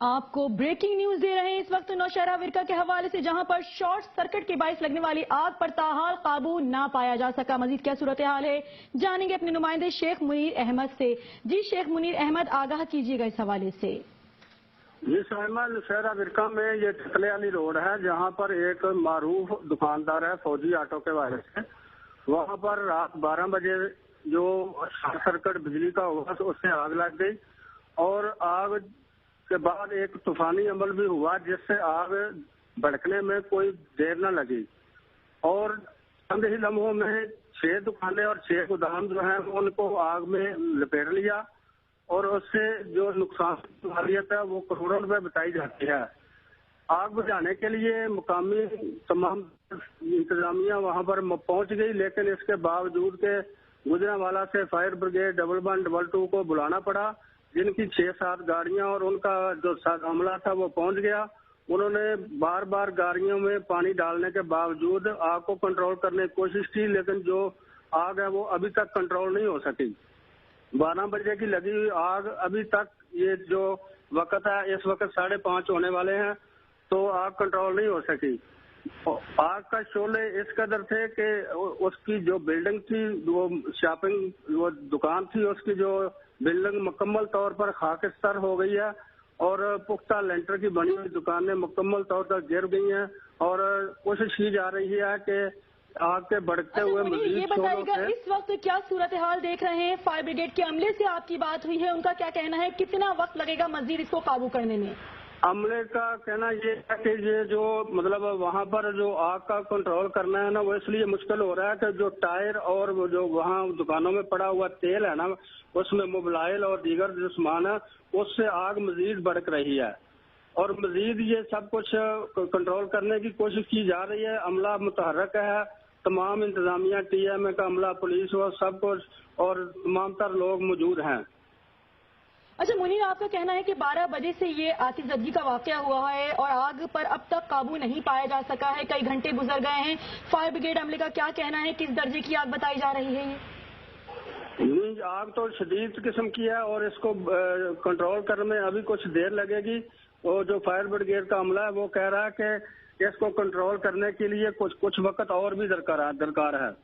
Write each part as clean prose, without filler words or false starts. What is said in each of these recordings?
आपको breaking news दे रहे हैं इस वक्त नौशहरा विरका के हवाले से, जहां पर शॉर्ट सर्किट के बाइस लगने वाली आग पर ताहाल काबू ना पाया जा सका। मजीद क्या सूरत हाल है जानेंगे अपने नुमाइंदे शेख मुनीर अहमद से। जी शेख मुनीर अहमद, आगाह कीजिएगा इस हवाले से। जी साहिमा, नौशहरा विरका में ये टकले वाली रोड है, जहाँ पर एक मारूफ दुकानदार है फौजी ऑटो के वाले से। वहाँ पर रात 12 बजे जो शॉर्ट सर्किट बिजली का हुआ तो उससे आग लग गई, और आग के बाद एक तूफानी अमल भी हुआ जिससे आग भड़कने में कोई देर न लगी, और चंद ही लम्हों में 6 दुकानें और 6 गोदाम जो हैं उनको आग में लपेट लिया, और उससे जो नुकसान की मालियत है वो करोड़ों रुपए बताई जाती है। आग बुझाने के लिए मुकामी तमाम इंतजामिया वहां पर पहुंच गई, लेकिन इसके बावजूद के गुजरांवाला से फायर ब्रिगेड 112 को बुलाना पड़ा, जिनकी 6-7 गाड़ियां और उनका जो अमला था वो पहुंच गया। उन्होंने बार बार गाड़ियों में पानी डालने के बावजूद आग को कंट्रोल करने की कोशिश की, लेकिन जो आग है वो अभी तक कंट्रोल नहीं हो सकी। 12 बजे की लगी हुई आग अभी तक, ये जो वक्त है इस वक्त 5:30 होने वाले हैं, तो आग कंट्रोल नहीं हो सकी। आग का शोले इस कदर थे कि उसकी जो बिल्डिंग थी, वो शॉपिंग वो दुकान थी, उसकी जो बिल्डिंग मुकम्मल तौर पर खाकिस्तान हो गई है, और पुख्ता लेंटर की बनी हुई दुकानें मुकम्मल तौर पर गिर गई हैं, और कोशिश की जा रही है कि आग के बढ़ते हुए मजीद ये बताइएगा इस वक्त क्या सूरत हाल देख रहे हैं? फायर ब्रिगेड के अमले से आपकी बात हुई है, उनका क्या कहना है, कितना वक्त लगेगा मजीद इसको काबू करने में? अमले का कहना ये है कि ये जो मतलब वहाँ पर जो आग का कंट्रोल करना है ना, वो इसलिए मुश्किल हो रहा है कि जो टायर और वो जो वहाँ दुकानों में पड़ा हुआ तेल है ना, उसमें मोबिलाइल और दीगर जो सामान है उससे आग मजीद भड़क रही है, और मजीद ये सब कुछ कंट्रोल करने की कोशिश की जा रही है। अमला मुतहरक है, तमाम इंतजामिया TMA का अमला, पुलिस और सब कुछ, और तमाम तर लोग मौजूद हैं। अच्छा मुनीर, आपका कहना है कि 12 बजे से ये आतिशबाजी का वाकया हुआ है और आग पर अब तक काबू नहीं पाया जा सका है, कई घंटे गुजर गए हैं। फायर ब्रिगेड अमले का क्या कहना है, किस दर्जे की आग बताई जा रही है? ये आग तो शदीद किस्म की है, और इसको कंट्रोल करने में अभी कुछ देर लगेगी। और जो फायर ब्रिगेड का अमला है वो कह रहा है कि इसको कंट्रोल करने के लिए कुछ वक्त और भी दरकार है।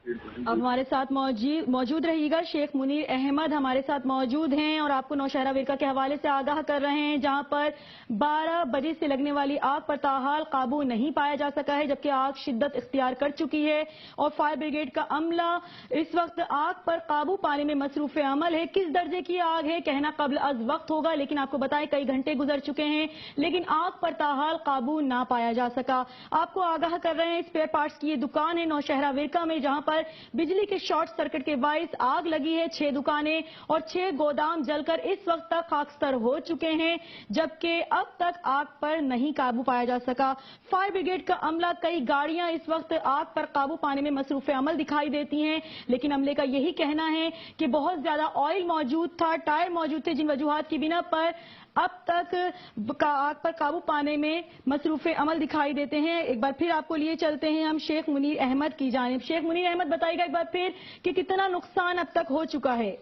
अब हमारे साथ मौजूद रहिएगा, शेख मुनीर अहमद हमारे साथ मौजूद हैं और आपको नौशहरा विरका के हवाले से आगाह कर रहे हैं, जहां पर 12 बजे से लगने वाली आग पर ताहाल काबू नहीं पाया जा सका है, जबकि आग शिद्दत इख्तियार कर चुकी है और फायर ब्रिगेड का अमला इस वक्त आग पर काबू पाने में मसरूफ अमल है। किस दर्जे की आग है कहना कब्ल अज वक्त होगा, लेकिन आपको बताएं कई घंटे गुजर चुके हैं, लेकिन आग पर ताहाल काबू ना पाया जा सका। आपको आगाह कर रहे हैं स्पेयर पार्ट्स की ये दुकान है नौशहरा विरका में, जहां बिजली के शॉर्ट सर्किट के बाइस आग लगी है। 6 दुकानें और 6 गोदाम जलकर इस वक्त तक खाकस्तर हो चुके हैं, जबकि अब तक आग पर नहीं काबू पाया जा सका। फायर ब्रिगेड का अमला, कई गाड़ियां इस वक्त आग पर काबू पाने में मसरूफ अमल दिखाई देती हैं, लेकिन अमले का यही कहना है कि बहुत ज्यादा ऑयल मौजूद था, टायर मौजूद थे, जिन वजूहात की बिना पर अब तक आग पर काबू पाने में मसरूफ अमल दिखाई देते हैं। एक बार फिर आपको लिए चलते हैं हम शेख मुनीर अहमद की जानिब। शेख मुनीर अहमद, बताइएगा एक बार फिर कि कितना नुकसान अब तक हो चुका है?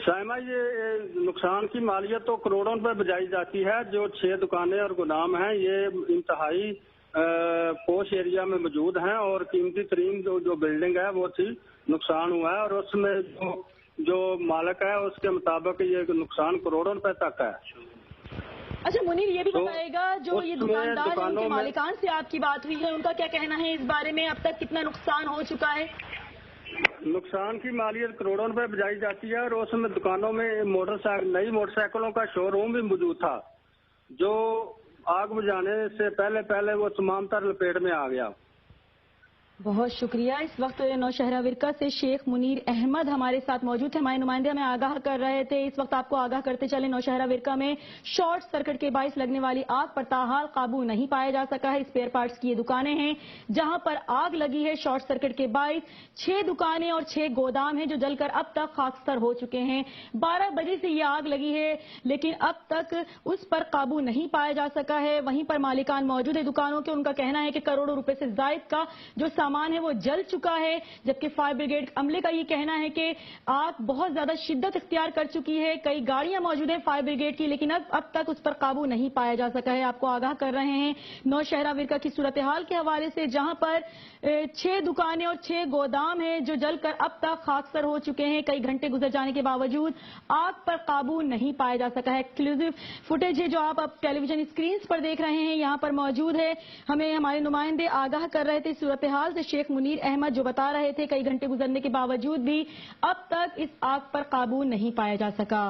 साइमा, ये नुकसान की मालियत तो करोड़ों रुपए बजाई जाती है। जो 6 दुकानें और गोदाम हैं ये इंतहाई पोश एरिया में मौजूद हैं, और कीमती तरीन जो बिल्डिंग है वो थी, नुकसान हुआ है, और उसमें जो मालिक है उसके मुताबिक ये नुकसान करोड़ों रुपए तक है। अच्छा मुनीर, ये भी बताइएगा जो ये दुकानदार है, उनके मालिकान से आपकी बात हुई है, उनका क्या कहना है इस बारे में, अब तक कितना नुकसान हो चुका है? नुकसान की मालियत करोड़ों रुपए बजाई जाती है, और उसमें दुकानों में नई मोटरसाइकिलों का शोरूम भी मौजूद था, जो आग बुझाने से पहले वो तमाम तर लपेट में आ गया। बहुत शुक्रिया। इस वक्त नौशहरा विरका से शेख मुनीर अहमद हमारे साथ मौजूद थे, हमारे नुमाइंदे हमें आगाह कर रहे थे। इस वक्त आपको आगाह करते चले, नौशहरा विरका में शॉर्ट सर्किट के बाइस लगने वाली आग पर ताहाल काबू नहीं पाया जा सका है। स्पेयर पार्ट्स की ये दुकानें हैं जहां पर आग लगी है शॉर्ट सर्किट के बाइस। 6 दुकानें और 6 गोदाम हैं जो जलकर अब तक खाकस्तर हो चुके हैं। 12 बजे से ये आग लगी है, लेकिन अब तक उस पर काबू नहीं पाया जा सका है। वहीं पर मालिकान मौजूद है दुकानों के, उनका कहना है कि करोड़ों रुपए से जायद का जो सामान है वो जल चुका है, जबकि फायर ब्रिगेड अमले का ये कहना है कि आग बहुत ज्यादा शिद्दत इख्तियार कर चुकी है। कई गाड़ियां मौजूद हैं फायर ब्रिगेड की, लेकिन अब तक उस पर काबू नहीं पाया जा सका है। आपको आगाह कर रहे हैं नौशहरा विरका की सूरत हाल के हवाले से, जहां पर 6 दुकानें और 6 गोदाम हैं जो जलकर अब तक खाकसर हो चुके हैं। कई घंटे गुजर जाने के बावजूद आग पर काबू नहीं पाया जा सका है। एक्सक्लूसिव फुटेज है जो आप अब टेलीविजन स्क्रीन पर देख रहे हैं, यहां पर मौजूद है। हमें हमारे नुमाइंदे आगाह कर रहे थे सूरत हाल से, शेख मुनीर अहमद जो बता रहे थे कई घंटे गुजरने के बावजूद भी अब तक इस आग पर काबू नहीं पाया जा सका।